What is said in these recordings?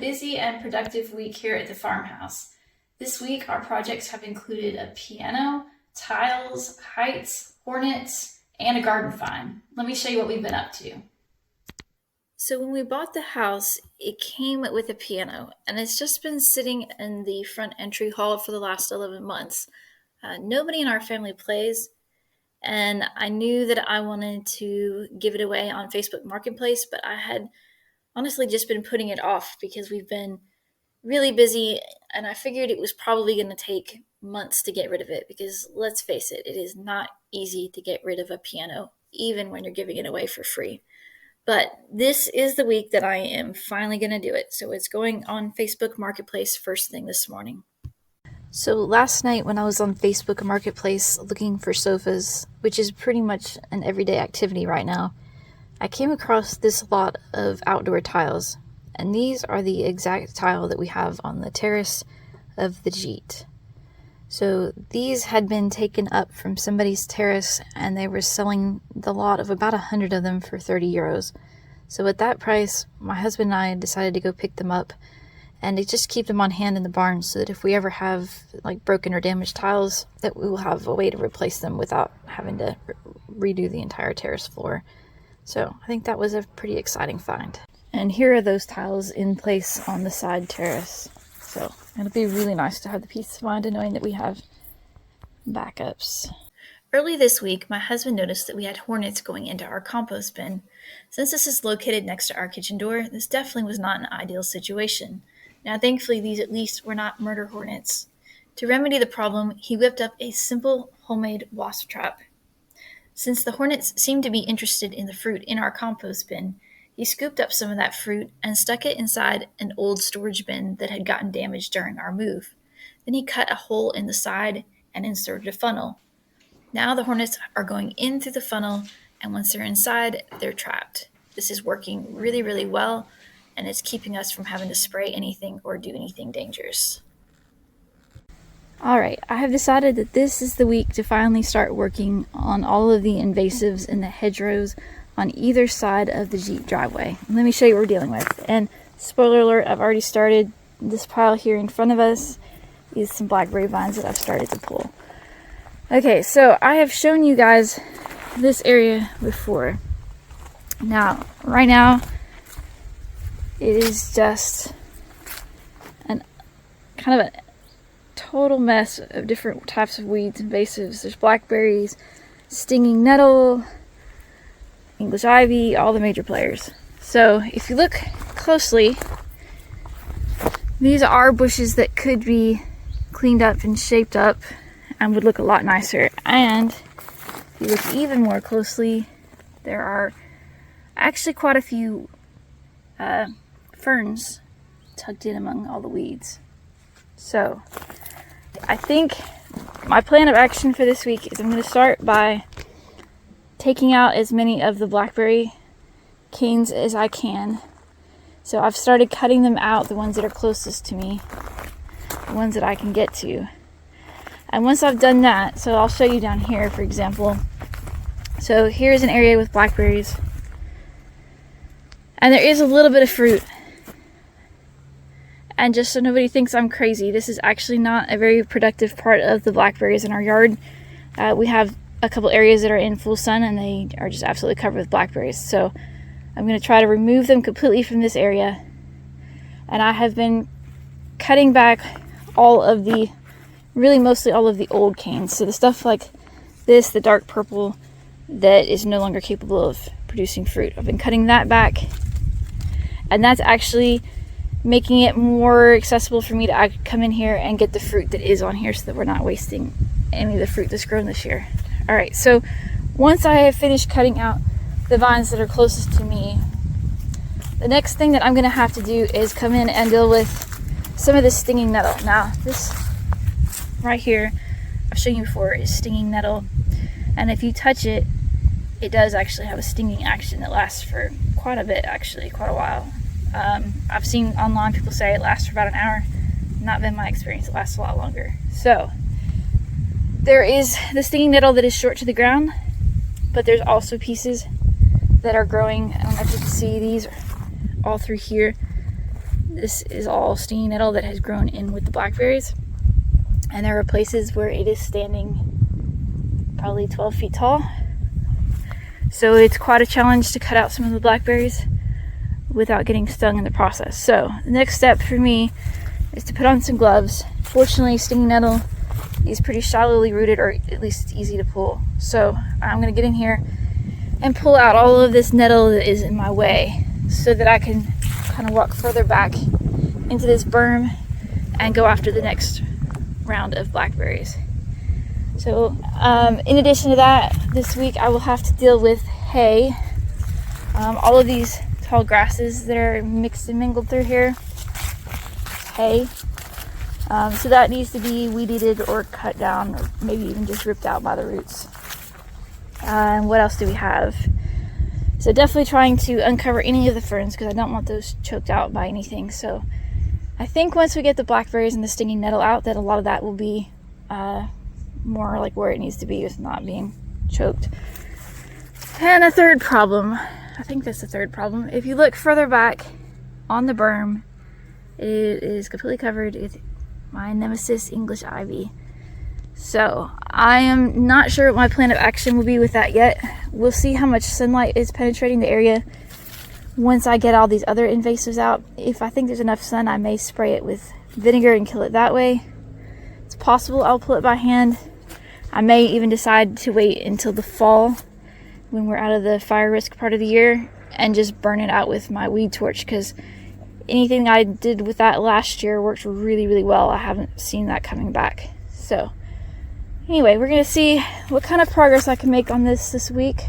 busy and productive week here at the farmhouse. This week, our projects have included a piano, tiles, heights, hornets, and a garden vine. Let me show you what we've been up to. So when we bought the house, it came with a piano, and it's just been sitting in the front entry hall for the last 11 months. Nobody in our family plays, and I knew that I wanted to give it away on Facebook Marketplace, but I had honestly just been putting it off because we've been really busy, and I figured it was probably going to take months to get rid of it because, let's face it, it is not easy to get rid of a piano, even when you're giving it away for free. But this is the week that I am finally going to do it, so it's going on Facebook Marketplace first thing this morning. So last night when I was on Facebook Marketplace looking for sofas, which is pretty much an everyday activity right now, I came across this lot of outdoor tiles, and these are the exact tile that we have on the terrace of the Jeet. So these had been taken up from somebody's terrace, and they were selling the lot of about 100 of them for 30 euros. So at that price, my husband and I decided to go pick them up and to just keep them on hand in the barn so that if we ever have like broken or damaged tiles, that we will have a way to replace them without having to redo the entire terrace floor. So I think that was a pretty exciting find. And here are those tiles in place on the side terrace. So it'll be really nice to have the peace of mind of knowing that we have backups. Early this week, my husband noticed that we had hornets going into our compost bin. Since this is located next to our kitchen door, this definitely was not an ideal situation. Now, thankfully, these at least were not murder hornets. To remedy the problem, he whipped up a simple homemade wasp trap. Since the hornets seemed to be interested in the fruit in our compost bin, he scooped up some of that fruit and stuck it inside an old storage bin that had gotten damaged during our move. Then he cut a hole in the side and inserted a funnel. Now the hornets are going in through the funnel, and once they're inside, they're trapped. This is working really, really well, and it's keeping us from having to spray anything or do anything dangerous. Alright, I have decided that this is the week to finally start working on all of the invasives in the hedgerows on either side of the Jeep driveway. Let me show you what we're dealing with. And spoiler alert, I've already started. This pile here in front of us is some blackberry vines that I've started to pull. Okay, so I have shown you guys this area before. Now, right now, it is just an kind of a total mess of different types of weeds, invasives. There's blackberries, stinging nettle, English ivy, all the major players. So if you look closely, these are bushes that could be cleaned up and shaped up and would look a lot nicer. And if you look even more closely, there are actually quite a few ferns tucked in among all the weeds. So I think my plan of action for this week is I'm going to start by taking out as many of the blackberry canes as I can. So I've started cutting them out, the ones that are closest to me, the ones that I can get to. And once I've done that, so I'll show you down here, for example. So here's an area with blackberries. And there is a little bit of fruit. And just so nobody thinks I'm crazy, this is actually not a very productive part of the blackberries in our yard. We have a couple areas that are in full sun and they are just absolutely covered with blackberries. So I'm going to try to remove them completely from this area. And I have been cutting back all of the, really mostly all of the old canes. So the stuff like this, the dark purple, that is no longer capable of producing fruit. I've been cutting that back. And that's actually making it more accessible for me to come in here and get the fruit that is on here so that we're not wasting any of the fruit that's grown this year. Alright, so once I have finished cutting out the vines that are closest to me, the next thing that I'm going to have to do is come in and deal with some of the stinging nettle. Now, this right here, I've shown you before, is stinging nettle. And if you touch it, it does actually have a stinging action that lasts for quite a bit, actually, quite a while. I've seen online people say it lasts for about an hour. Not been my experience, it lasts a lot longer. So, there is the stinging nettle that is short to the ground, but there's also pieces that are growing. I don't know if you can see these all through here. This is all stinging nettle that has grown in with the blackberries. And there are places where it is standing probably 12 feet tall. So it's quite a challenge to cut out some of the blackberries without getting stung in the process. So the next step for me is to put on some gloves. Fortunately, stinging nettle is pretty shallowly rooted, or at least it's easy to pull. So I'm gonna get in here and pull out all of this nettle that is in my way so that I can kind of walk further back into this berm and go after the next round of blackberries. So in addition to that, this week I will have to deal with hay. All of these tall grasses that are mixed and mingled through here, hay. So that needs to be weed eated or cut down, or maybe even just ripped out by the roots. And what else do we have? So definitely trying to uncover any of the ferns because I don't want those choked out by anything. So I think once we get the blackberries and the stinging nettle out, that a lot of that will be more like where it needs to be with not being choked. And a third problem, I think that's the third problem. If you look further back on the berm, it is completely covered with my nemesis English ivy. So I am not sure what my plan of action will be with that yet. We'll see how much sunlight is penetrating the area once I get all these other invasives out. If I think there's enough sun, I may spray it with vinegar and kill it that way. It's possible I'll pull it by hand. I may even decide to wait until the fall when we're out of the fire risk part of the year and just burn it out with my weed torch, because anything I did with that last year worked really, really well. I haven't seen that coming back. So anyway, we're gonna see what kind of progress I can make on this week.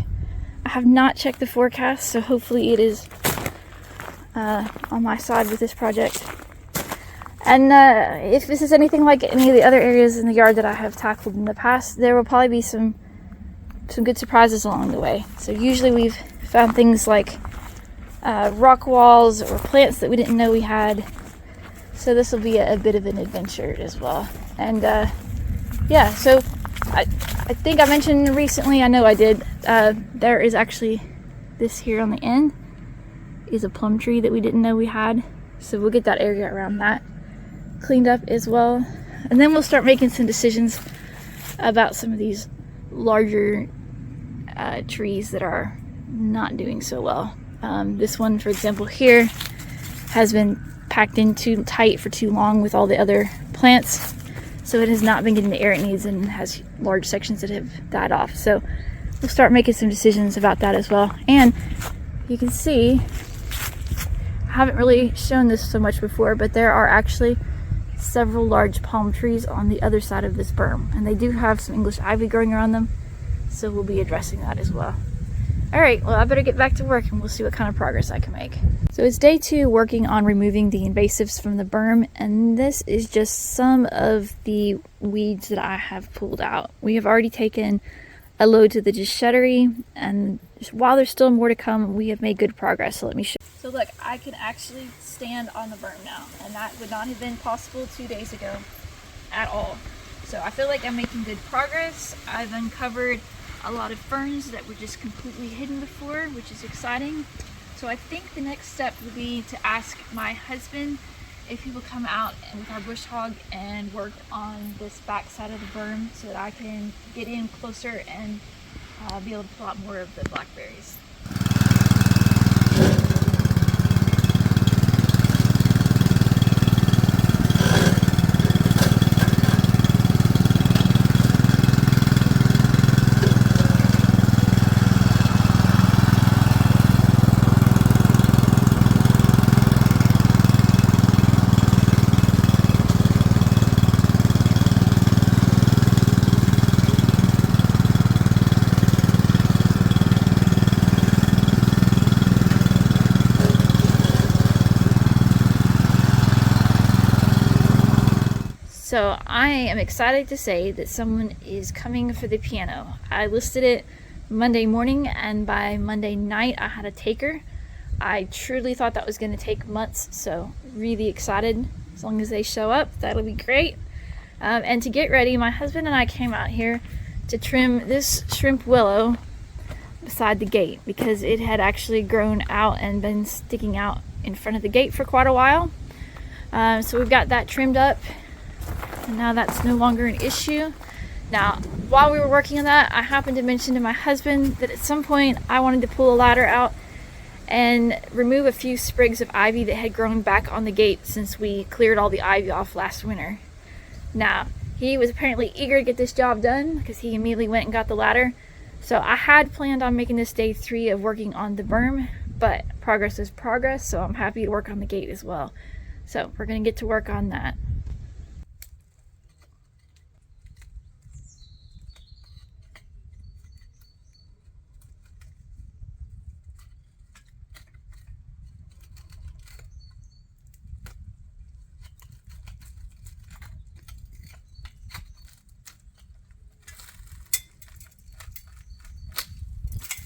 I have not checked the forecast, so hopefully it is on my side with this project. And if this is anything like any of the other areas in the yard that I have tackled in the past, there will probably be some good surprises along the way. So usually we've found things like rock walls or plants that we didn't know we had. So this will be a bit of an adventure as well. And yeah, so I think I mentioned recently, I know I did, there is actually this here on the end is a plum tree that we didn't know we had. So we'll get that area around that cleaned up as well. And then we'll start making some decisions about some of these larger trees that are not doing so well. This one, for example, here has been packed in too tight for too long with all the other plants. So it has not been getting the air it needs and has large sections that have died off. So we'll start making some decisions about that as well. And you can see, I haven't really shown this so much before, but there are actually several large palm trees on the other side of this berm. And they do have some English ivy growing around them. So we'll be addressing that as well. All right, well, I better get back to work and we'll see what kind of progress I can make. So it's day 2 working on removing the invasives from the berm, and this is just some of the weeds that I have pulled out. We have already taken a load to the dishettery, and while there's still more to come, we have made good progress. So let me show you. So look, I can actually stand on the berm now, and that would not have been possible 2 days ago at all. So I feel like I'm making good progress. I've uncovered a lot of ferns that were just completely hidden before, which is exciting. So I think the next step will be to ask my husband if he will come out with our bush hog and work on this back side of the berm so that I can get in closer and be able to pull out more of the blackberries. So I am excited to say that someone is coming for the piano. I listed it Monday morning, and by Monday night I had a taker. I truly thought that was going to take months, so really excited. As long as they show up, that'll be great. And to get ready, my husband and I came out here to trim this shrimp willow beside the gate because it had actually grown out and been sticking out in front of the gate for quite a while. So we've got that trimmed up, and now that's no longer an issue. Now, while we were working on that, I happened to mention to my husband that at some point I wanted to pull a ladder out and remove a few sprigs of ivy that had grown back on the gate since we cleared all the ivy off last winter. Now, he was apparently eager to get this job done because he immediately went and got the ladder. So I had planned on making this day 3 of working on the berm, but progress is progress, so I'm happy to work on the gate as well. So we're going to get to work on that.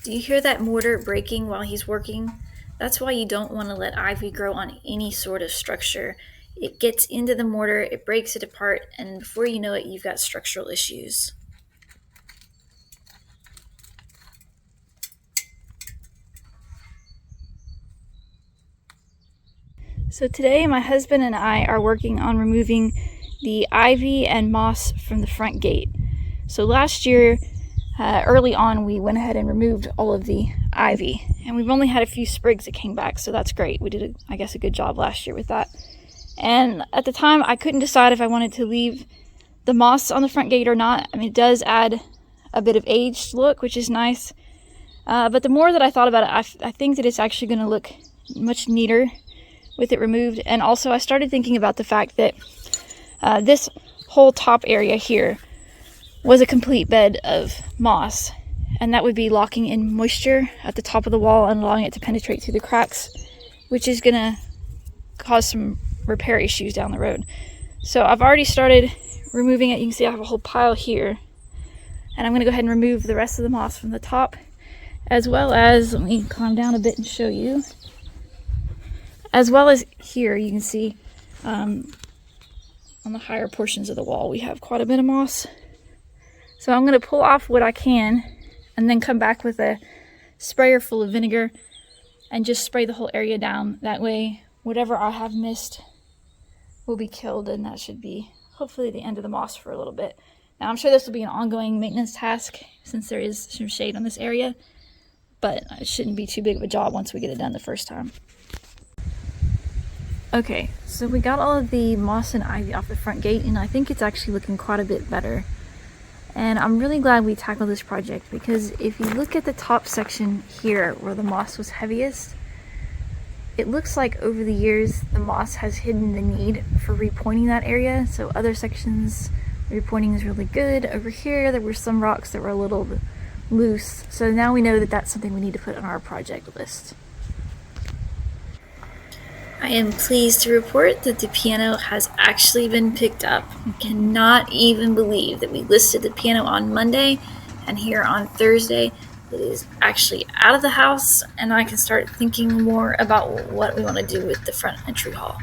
Do you hear that mortar breaking while he's working? That's why you don't want to let ivy grow on any sort of structure. It gets into the mortar, it breaks it apart, and before you know it, you've got structural issues. So today my husband and I are working on removing the ivy and moss from the front gate. So last year, early on, we went ahead and removed all of the ivy, and we've only had a few sprigs that came back, so that's great. We did, I guess, a good job last year with that. And at the time, I couldn't decide if I wanted to leave the moss on the front gate or not. I mean, it does add a bit of aged look, which is nice. But the more that I thought about it, I think that it's actually going to look much neater with it removed. And also, I started thinking about the fact that this whole top area here was a complete bed of moss, and that would be locking in moisture at the top of the wall and allowing it to penetrate through the cracks, which is going to cause some repair issues down the road. So I've already started removing it. You can see I have a whole pile here, and I'm going to go ahead and remove the rest of the moss from the top, as well as, let me climb down a bit and show you, as well as here you can see on the higher portions of the wall we have quite a bit of moss. So I'm going to pull off what I can and then come back with a sprayer full of vinegar and just spray the whole area down. That way, whatever I have missed will be killed, and that should be hopefully the end of the moss for a little bit. Now, I'm sure this will be an ongoing maintenance task since there is some shade on this area, but it shouldn't be too big of a job once we get it done the first time. Okay, so we got all of the moss and ivy off the front gate, and I think it's actually looking quite a bit better. And I'm really glad we tackled this project, because if you look at the top section here where the moss was heaviest, it looks like over the years the moss has hidden the need for repointing that area. So other sections, repointing is really good. Over here there were some rocks that were a little loose, so now we know that that's something we need to put on our project list. I am pleased to report that the piano has actually been picked up. I cannot even believe that we listed the piano on Monday, and here on Thursday it is actually out of the house, and I can start thinking more about what we want to do with the front entry hall.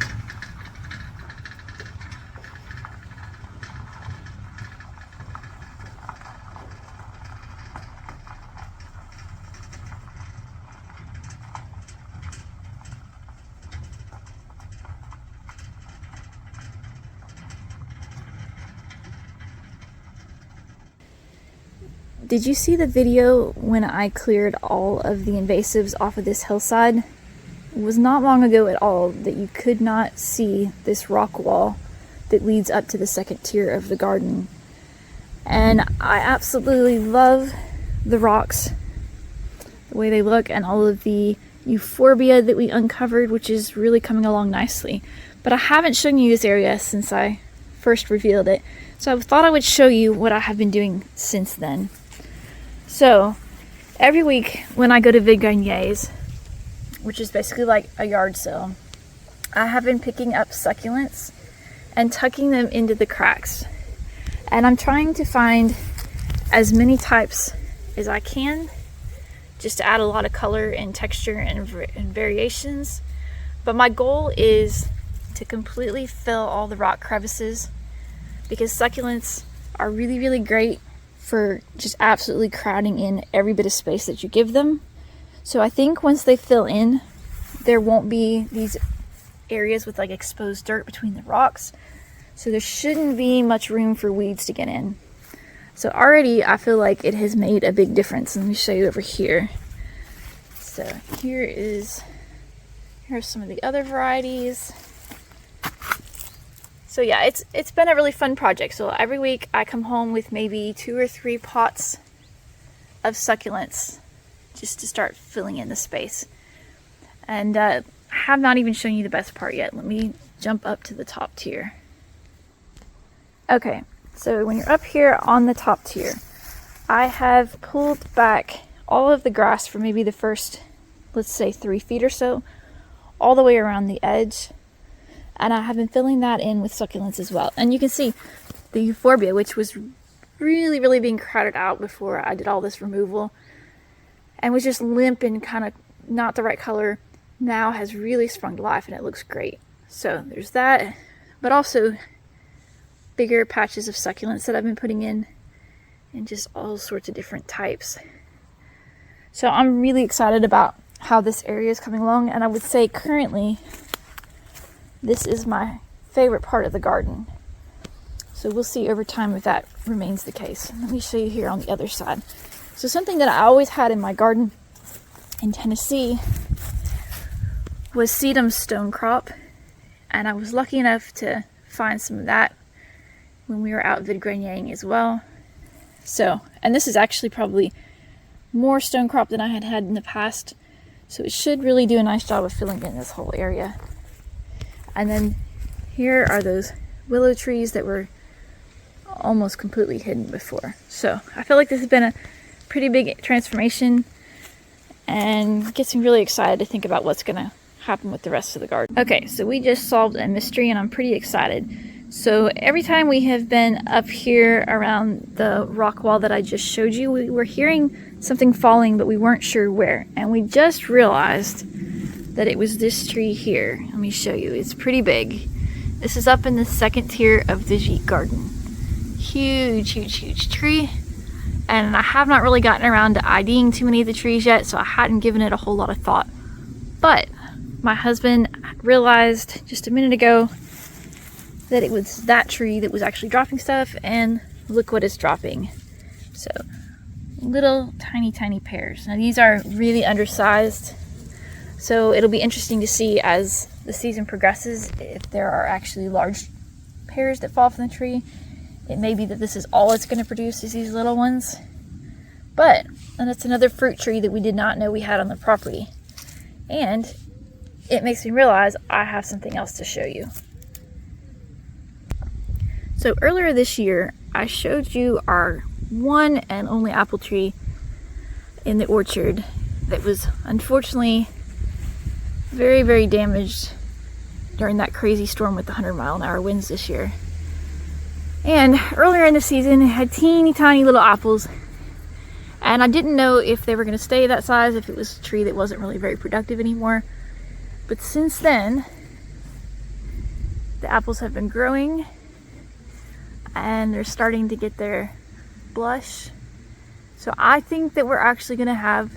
Did you see the video when I cleared all of the invasives off of this hillside? It was not long ago at all that you could not see this rock wall that leads up to the second tier of the garden. And I absolutely love the rocks, the way they look, and all of the euphorbia that we uncovered, which is really coming along nicely. But I haven't shown you this area since I first revealed it, so I thought I would show you what I have been doing since then. So, every week when I go to Vide Garnier's, which is basically like a yard sale, I have been picking up succulents and tucking them into the cracks. And I'm trying to find as many types as I can, just to add a lot of color and texture and variations. But my goal is to completely fill all the rock crevices, because succulents are really, really great for just absolutely crowding in every bit of space that you give them. So I think once they fill in, there won't be these areas with like exposed dirt between the rocks. So there shouldn't be much room for weeds to get in. So already I feel like it has made a big difference. Let me show you over here. So here are some of the other varieties. So yeah, it's been a really fun project. So every week I come home with maybe 2 or 3 pots of succulents just to start filling in the space. And I have not even shown you the best part yet. Let me jump up to the top tier. Okay, so when you're up here on the top tier, I have pulled back all of the grass for maybe the first, let's say 3 feet or so, all the way around the edge. And I have been filling that in with succulents as well. And you can see the euphorbia, which was really being crowded out before I did all this removal and was just limp and kind of not the right color, now has really sprung to life and it looks great. So there's that, but also bigger patches of succulents that I've been putting in and just all sorts of different types. So I'm really excited about how this area is coming along, and I would say currently this is my favorite part of the garden. So we'll see over time if that remains the case. Let me show you here on the other side. So something that I always had in my garden in Tennessee was sedum stone crop, and I was lucky enough to find some of that when we were out vidgreniering as well. So, and this is actually probably more stone crop than I had in the past, so it should really do a nice job of filling in this whole area. And then here are those willow trees that were almost completely hidden before. So I feel like this has been a pretty big transformation and gets me really excited to think about what's gonna happen with the rest of the garden. Okay, so we just solved a mystery and I'm pretty excited. So every time we have been up here around the rock wall that I just showed you, we were hearing something falling, but we weren't sure where. And we just realized that it was this tree here. Let me show you. It's pretty big. This is up in the second tier of the Jeet garden. Huge tree. And I have not really gotten around to IDing too many of the trees yet, so I hadn't given it a whole lot of thought. But my husband realized just a minute ago that it was that tree that was actually dropping stuff, and look what it's dropping. So little tiny pears. Now these are really undersized, so it'll be interesting to see as the season progresses if there are actually large pears that fall from the tree. It may be that this is all it's going to produce is these little ones, and it's another fruit tree that we did not know we had on the property. And it makes me realize I have something else to show you. So earlier this year, I showed you our one and only apple tree in the orchard that was unfortunately very damaged during that crazy storm with the 100-mile-an-hour winds this year. And earlier in the season, it had teeny tiny little apples, and I didn't know if they were going to stay that size, if it was a tree that wasn't really very productive anymore. But since then, the apples have been growing and they're starting to get their blush. So I think that we're actually going to have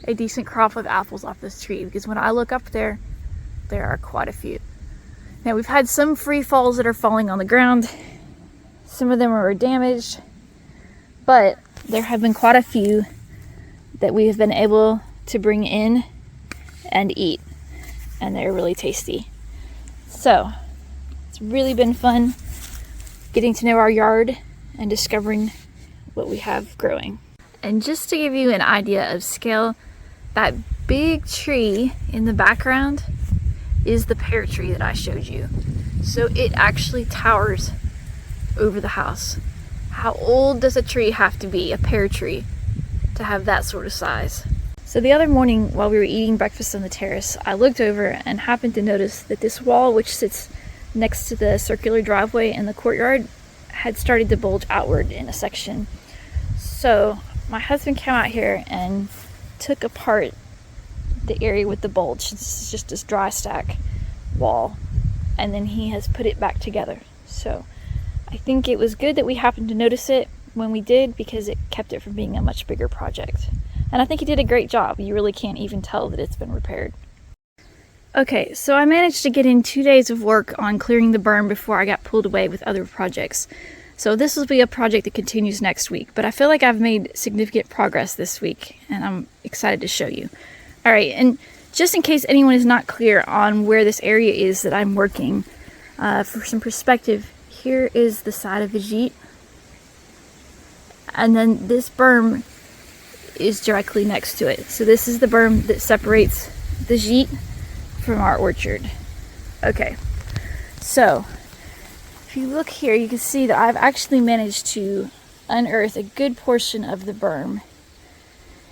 a decent crop of apples off this tree, because when I look up there, there are quite a few. Now we've had some free falls that are falling on the ground. Some of them are damaged, but there have been quite a few that we have been able to bring in and eat, and they're really tasty. So it's really been fun getting to know our yard and discovering what we have growing. And just to give you an idea of scale, that big tree in the background is the pear tree that I showed you. So it actually towers over the house. How old does a tree have to be, a pear tree, to have that sort of size? So the other morning while we were eating breakfast on the terrace, I looked over and happened to notice that this wall, which sits next to the circular driveway in the courtyard, had started to bulge outward in a section. So my husband came out here and took apart the area with the bulge. This is just this dry stack wall, and then he has put it back together. So I think it was good that we happened to notice it when we did, because it kept it from being a much bigger project. And I think he did a great job. You really can't even tell that it's been repaired. Okay, so I managed to get in 2 days of work on clearing the berm before I got pulled away with other projects. So this will be a project that continues next week, but I feel like I've made significant progress this week, and I'm excited to show you. All right, and just in case anyone is not clear on where this area is that I'm working, for some perspective, here is the side of the jeet, and then this berm is directly next to it. So this is the berm that separates the jeet from our orchard. Okay, so if you look here, you can see that I've actually managed to unearth a good portion of the berm,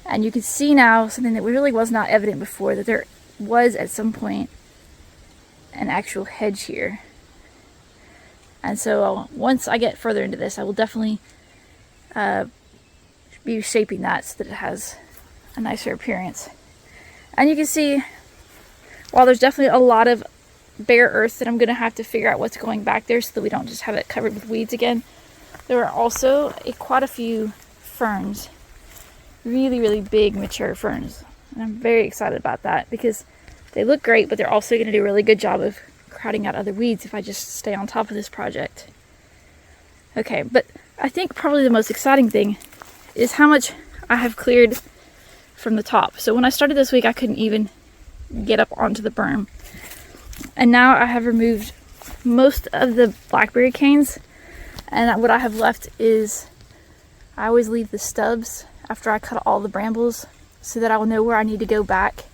and you can see now something that really was not evident before, that there was at some point an actual hedge here. And so once I get further into this, I will definitely be shaping that so that it has a nicer appearance. And you can see, while there's definitely a lot of bare earth that I'm going to have to figure out what's going back there so that we don't just have it covered with weeds again, there are also quite a few ferns, really big mature ferns. And I'm very excited about that because they look great, but they're also going to do a really good job of crowding out other weeds if I just stay on top of this project. Okay, but I think probably the most exciting thing is how much I have cleared from the top. So when I started this week, I couldn't even get up onto the berm, and now I have removed most of the blackberry canes, and what I have left is, I always leave the stubs after I cut all the brambles so that I will know where I need to go back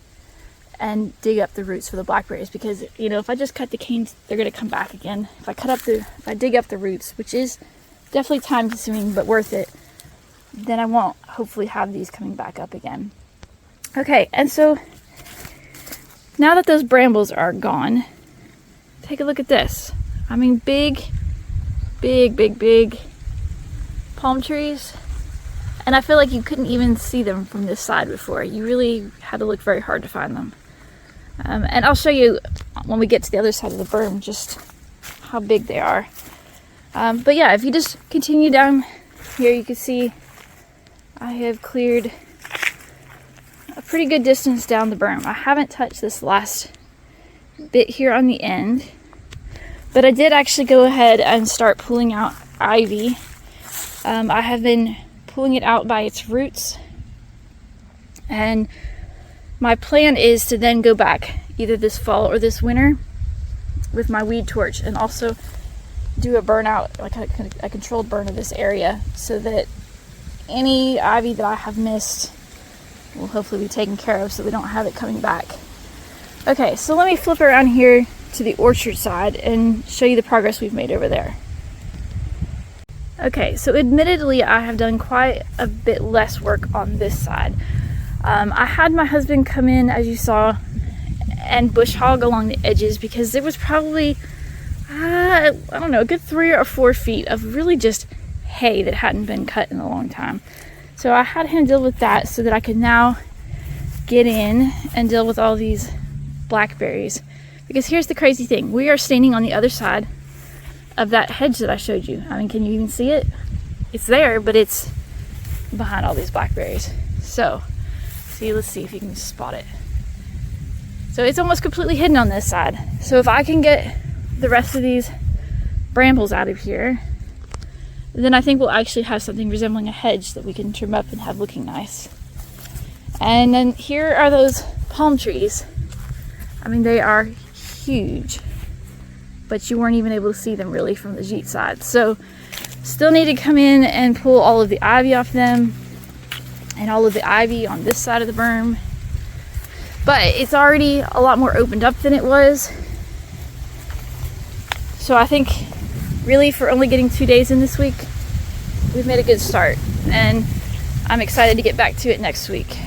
and dig up the roots for the blackberries, because if I just cut the canes, they're going to come back again. If I dig up the roots, which is definitely time consuming but worth it, then I won't hopefully have these coming back up again. Okay, and so now that those brambles are gone, take a look at this. I mean, big palm trees. And I feel like you couldn't even see them from this side before. You really had to look very hard to find them. And I'll show you when we get to the other side of the berm just how big they are. But yeah, if you just continue down here, you can see I have cleared a pretty good distance down the berm. I haven't touched this last bit here on the end, but I did actually go ahead and start pulling out ivy. I have been pulling it out by its roots, and my plan is to then go back either this fall or this winter with my weed torch and also do a burnout, like a controlled burn of this area, so that any ivy that I have missed will hopefully be taken care of so we don't have it coming back. Okay, so let me flip around here to the orchard side and show you the progress we've made over there. Okay, so admittedly I have done quite a bit less work on this side. I had my husband come in, as you saw, and bush hog along the edges because there was probably, I don't know, a good 3 or 4 feet of really just hay that hadn't been cut in a long time. So I had him deal with that so that I could now get in and deal with all these blackberries. Because here's the crazy thing, we are standing on the other side of that hedge that I showed you. I mean, can you even see it? It's there, but it's behind all these blackberries. So, let's see if you can spot it. So it's almost completely hidden on this side. So if I can get the rest of these brambles out of here, then I think we'll actually have something resembling a hedge that we can trim up and have looking nice. And then here are those palm trees. I mean, they are huge, but you weren't even able to see them really from the jeet side. So still need to come in and pull all of the ivy off them and all of the ivy on this side of the berm. But it's already a lot more opened up than it was. So I think really for only getting 2 days in this week, we've made a good start. And I'm excited to get back to it next week.